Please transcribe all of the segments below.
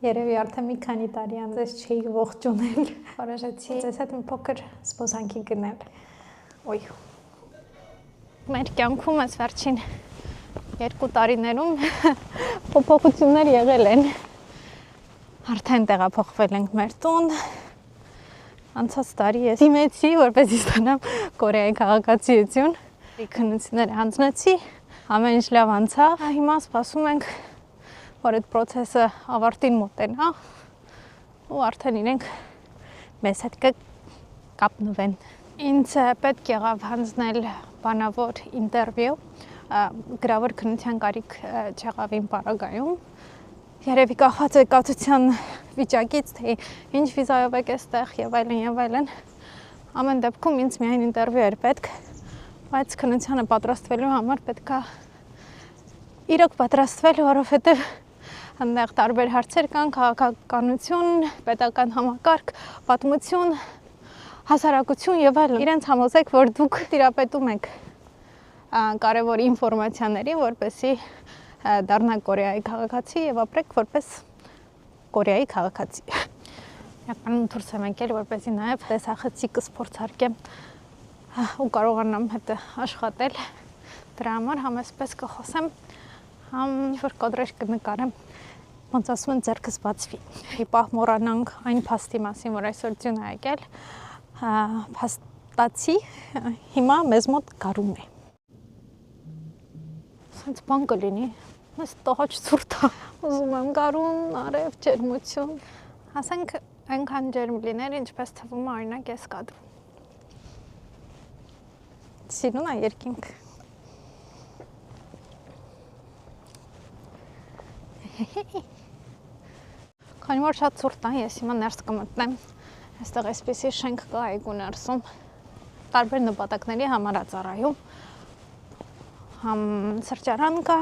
Երևի արդեն մի քանի տարի անց չէի ողջունել, որոշեցի ձեզ հետ մի փոքր զբոսանքի գնել։ Ոյ։ Մեր կյանքում այս վերջին 2 տարիներում փոփոխություններ եղել են։ Արդեն տեղափոխվել ենք մեր տուն։ Անցած տարի ես դիմեցի, որպեսզի ստանամ Կորեայի քաղաքացիություն։ Քննությունները հանձնեցի, ամեն ինչ լավ անցավ։ Հիմա սպասում ենք, որ այդ process-ը ավարտին մոտենա ու արդեն իրենք մեզ հետ կկապնվեն։ Ինձ պետք եղավ հանձնել բանավոր ինտերվյու, գրավոր քննության կարիք չեղավ իմ պարագայում։ Երևի կախված է կացության վիճակից, թե ինչ վիզայով եք այստեղ եւ այլն։ Ամեն դեպքում ինձ միայն ինտերվյու էր պետք, բայց քննությանը պատրաստվելու համար պետքա իրոք պատրաստվել, որովհետեւ այնտեղ տարբեր հարցեր կան, քաղաքականություն, պետական համակարգ, պատմություն, հասարակություն եւ այլն։ Իրենց համոզեք, որ դուք տիրապետում եք կարևոր ինֆորմացիաների, որպեսզի դառնաք Կորեայի քաղաքացի եւ ապրեք որպես Կորեայի քաղաքացի։ Իրականում դուրս եմ եկել, որպեսզի նաեւ տեսախցիկս փորձարկեմ ու կարողանամ հետը աշխատել։ Դրա համար համ այսպես կխոսեմ, համ որ կադրեր կնկարեմ, ոնց ասում են ձեռքս բացվի։ Իպահ մոռանանք այն փաստի մասին, որ այսօր ձյուն է եկել, փաստացի հիմա մեզ մոտ գարուն է։ Սենց բան կլինի, մեզ տողաչ ցուրտ է, ուզում եմ գարուն, արև, ջերմություն։ Ասենք այնքան ջերմ լիներ, ինչպես թվում է օրինակ այս կադրում։ Սիրուն է երկինք։ Քանի որ շատ ցուրտ է, ես հիմա ներս կմտնեմ։ Այստեղ այսպեսի շենք կա այգու ներսում, տարբեր նպատակների համար է ծառայում։ Համ սրճարան կա,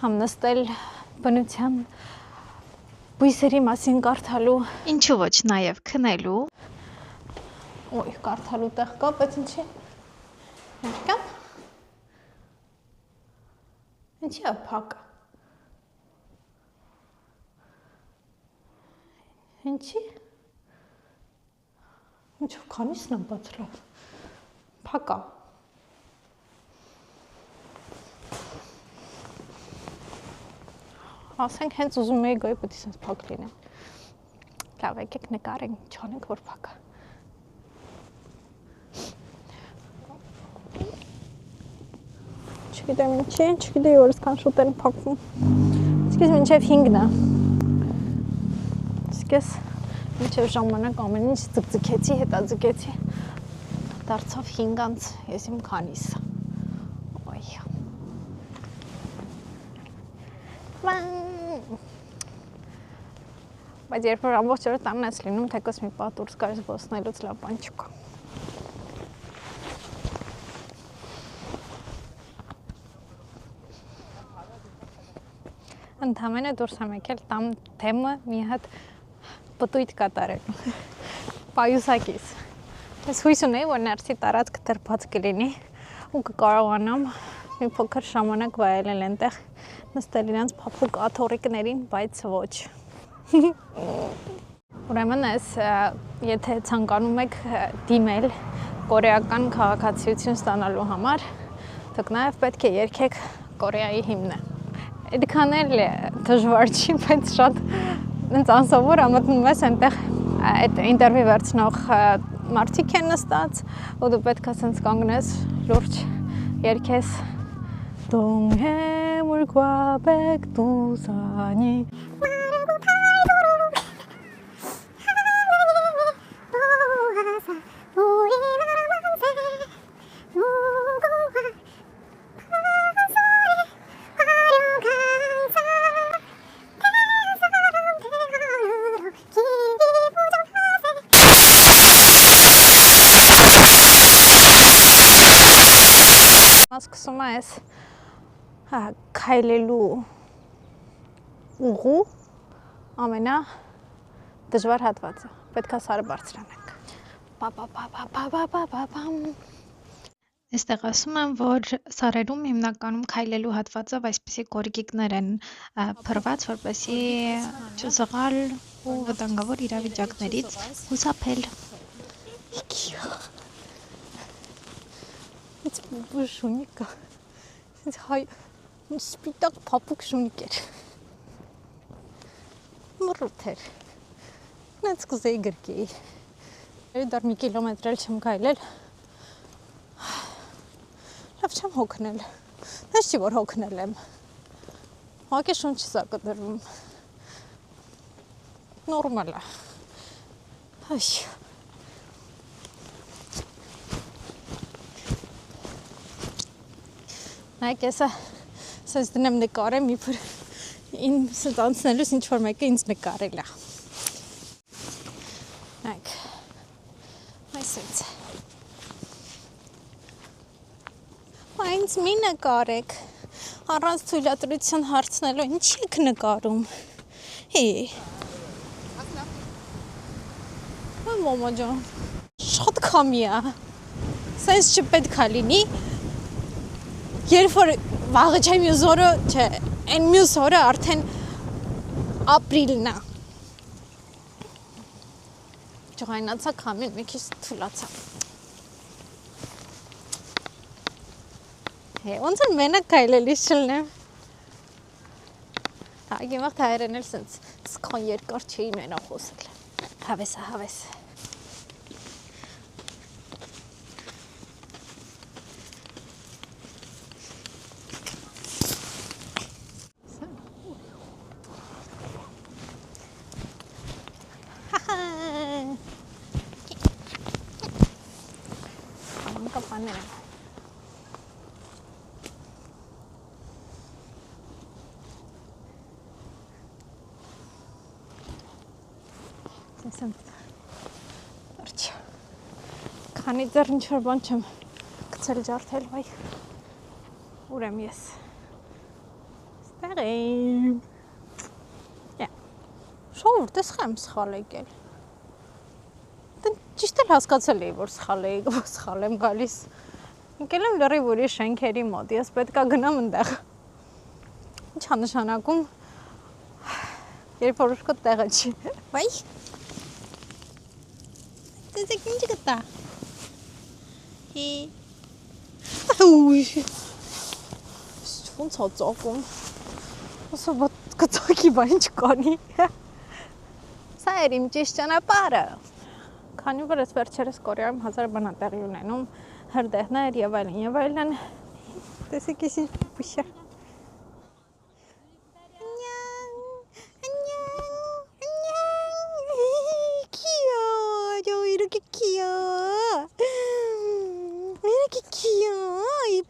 համ նստել բնության բույսերի մասին կարդալու, ինչու ոչ նաև քնելու։ Ոյ, կարդալու տեղ կա, բայց ինչի։ Ներկան։ Ինչի է փակ։ Ինչի։ Ինչու քանիսն եմ բացրավ։ Փակ է։ Ասենք հենց ուզում էի գոյ պետք է սենց փակ լինեն։ Լավ, եկեք նկարենք, չանենք, որ փակ է։ Չգիտեմ ինչի, չգիտեի, որ այսքան շուտ են փակվում։ Իսկես մինչև 5-ն է։ Իսկես մինչև ժամանակ ամեն ինչ ձգձգեցի, հետաձգեցի, դարձավ 5-անց, ես իմ քանիսը։ Ոյ։ Բայց երբ որ ամբողջ օրը տանն ես լինում, թեկոս մի պահ դուրս գար զբոսնելուց լավ բան չկա։ Ընդամենը դուրս եմ եկել տամ թեմը մի հատ պտույտ կատարելու, պայուսակից։ Ես հույս ունեի, որ ներսի տարածքը դեռ բաց կլինի ու կկարողանամ մի փոքր ժամանակ վայելել այնտեղ, նստել իրենց փափուկ աթոռիկներին, բայց ոչ։ Ուրեմն ես, եթե ցանկանում եք դիմել կորեական քաղաքացիություն ստանալու համար, դուք նաև պետք է երգեք Կորեայի հիմնը։ Այդքան էլ դժվար չի, բայց շատ անսովոր ամտնում ես այնտեղ այդ ինտերվյու վերցնող մարդիկ են նստած ու դու պետք է սենց կանգնես լուրջ երգես Դոնհե մուրկվաբեք դուսանի Սկսում է այս քայլելու ուղու ամենա դժվար հատվածը։ Պետք է սարը բարձրանանք։ Այստեղ ասում եմ, որ սարերում հիմնականում քայլելու հատվածով այսպիսի գորգիկներ են փռված, որպեսզի չզղալ ու վտանգավոր իրավիճակներից խուսափել։ It's շունիկա։ It's հայ սպիտակ փափուկ շունիկ էր։ Մռութ էր։ Նենց կուզեի գրկեի։ Դեռ մի կիլոմետր էլ չեմ քայլել։ Լավ չեմ հոգնել։ Նենց չի որ հոգնել եմ։ Ուղղակի շունչս է կտրվում։ Նորմալ է։ Այ Նայեք, ես դնեմ նկարեմ, իբր ինձ անցնելուց ինչ-որ մեկը ինձ նկարել է։ Նայեք, այսպես։ Ինձ մի նկարեք, առանց թույլատրություն հարցնելու, ինչի եք նկարում։ Մամա ջան, շատ քամի է, սենց չպետք է լինի, երբ որ վաղը չէ մյուս օրը, չէ, այն մյուս օրը արդեն ապրիլն է։ Ջղայնացա քամին, մի քիչ թուլացա։ Ոնց են մենակ քայլելիս չլնեմ։ Հիմա հայերեն էլ սենց սքան երկար չէի մենակ խոսել։ Հավես։ Քանի դեռ ինչ-որ բան չեմ գցել ջարդել, վայ, ուր եմ ես, ստեղ եմ, շողորդ, ես խեմ սխալ եկել, ճիշտ էլ հասկացել էի, որ սխալ եմ գալիս, եկել եմ լրիվ ուրիշ շենքերի մոտ, ես պետք է գնամ ընդեղ, ինչ է նշանակում, երբ որ ուշկոտ տեղը չի, վայ, տեսեք ինչ գտա, ոնց է ծակում, ասա կծակի բա ինչ կանի, սա էր իմ ճիշտ ճանապարհը, քանի որ ես վերջերս Կորեայում 1000 բան է տեղի ունենում, հրդեհներ եւ այլն, տեսեք ես ինչ բուշ է,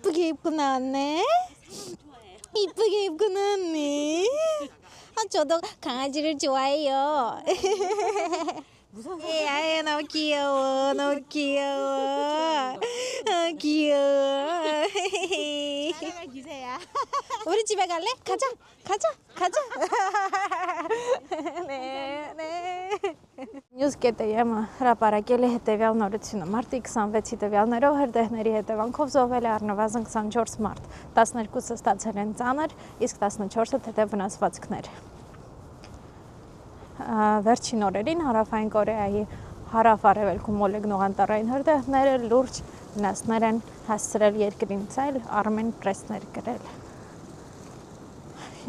이쁘게 입고 나왔네. 저도 강아지를 좋아해요. 무서워. 아유, 너무 귀여워. 귀여워. 기세야. 우리 집에 갈래? 가자. 네. Նյուզկետը հրապարակել է հետևյալ նորությունը։ Մարտի 26-ի տվյալներով հրդեհների հետևանքով զոհվել է առնվազն 24 մարդ, 12-ը ստացել են ծանր, իսկ 14-ը թեթև վնասվածքներ։ Վերջին օրերին Հարավային Կորեայի հարավ-արևելքում մոլեգնող անտառային հրդեհները լուրջ վնասներ են հասցրել երկրին, ցայլ Armen Press-ներ գրել։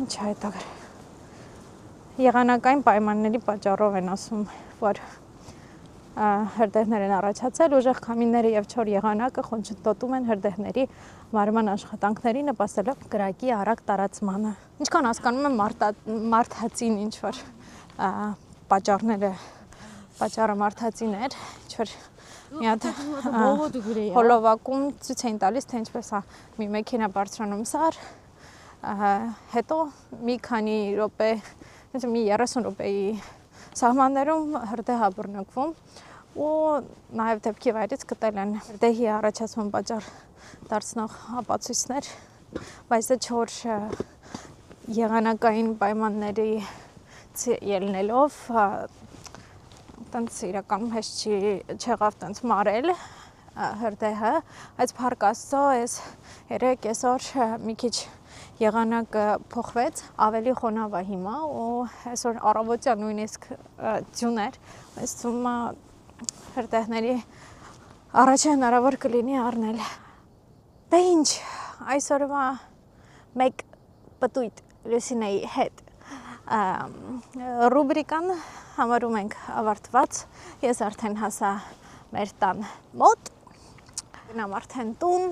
Ինչ է դա։ Եղանակային պայմանների պատճառով են ասում, որ հրդեհներ են առաջացել, ուժեղ քամիները եւ չոր եղանակը խոնչընդոտում են հրդեհների մարման աշխատանքների, նպաստելով կրակի արագ տարածմանը։ Ինչքան հասկանում եմ, մարդածին ինչ որ պատճառը մարդածին էր, ինչ որ մի հատ հոլովակում ցույց էին տալիս, թե ինչպես է մի մեքենա բարձրանում սար, հետո մի քանի րոպե մի 30 րոպեի սահմաններում հրդեհ է բռնկվում ու նաև դեպքի վայրից գտել են դեհի առաջացման պատճառ դարձնող ապացույցներ, բայց դա չոր եղանակային պայմանների ելնելով տենց իրականում հեշտ չեղավ տենց մարել հրդեհը, այս փառք Աստծո, այս 3 այսօր մի քիչ եղանակը փոխվեց, ավելի խոնավ է հիմա ու այսօր առավոտյան նույնիսկ ձյուն էր, այս ձյունը հրդեհների առաջ հնարավոր կլինի առնել։ Դե ինչ, այսօրվա մեկ պտույտ Լուսինեի հետ ռուբրիկան համարում ենք ավարտված, ես արդեն հասա մեր տան մոտ, գնամ արդեն տուն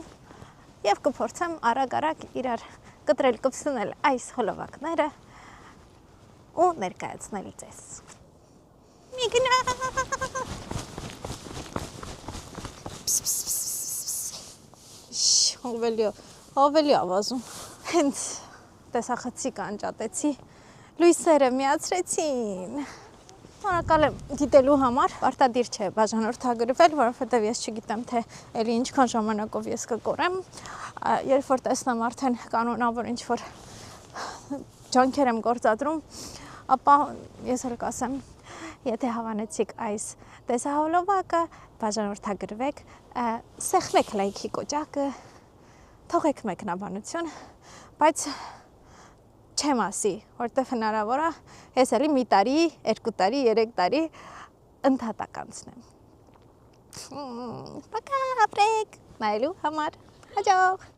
և կփորձեմ արագ իրար կտրել կպսունել այս հոլովակները ու ներկայացնել ձեզ։ Միգնա! Ավելի ավազում։ Հենց տեսախցիկ անջատեցի, լույսերը միացրեցին։ Շնորհակալ եմ դիտելու համար, պարտադիր չէ բաժանորդագրվել, որովհետև ես չգիտեմ, թե էլի ինչքան ժամանակով ես կկորեմ, երբ որ տեսնեմ արդեն կանոնավոր ինչ-որ ջանքեր եմ գործադրում, ապա ես էլ կասեմ, եթե հավանեցիք այս տեսահոլովակը, բաժանորդագրվեք, սեղմեք լայքի կոճակը, թողեք մեկնաբանություն, բայց չեմ ասի, որտեվ հնարավոր է, ես էլի մի տարի, 2 տարի, 3 տարի ընդհատակ անցնեմ։ Պակա, ապրեք, նայելու համար, հաջող։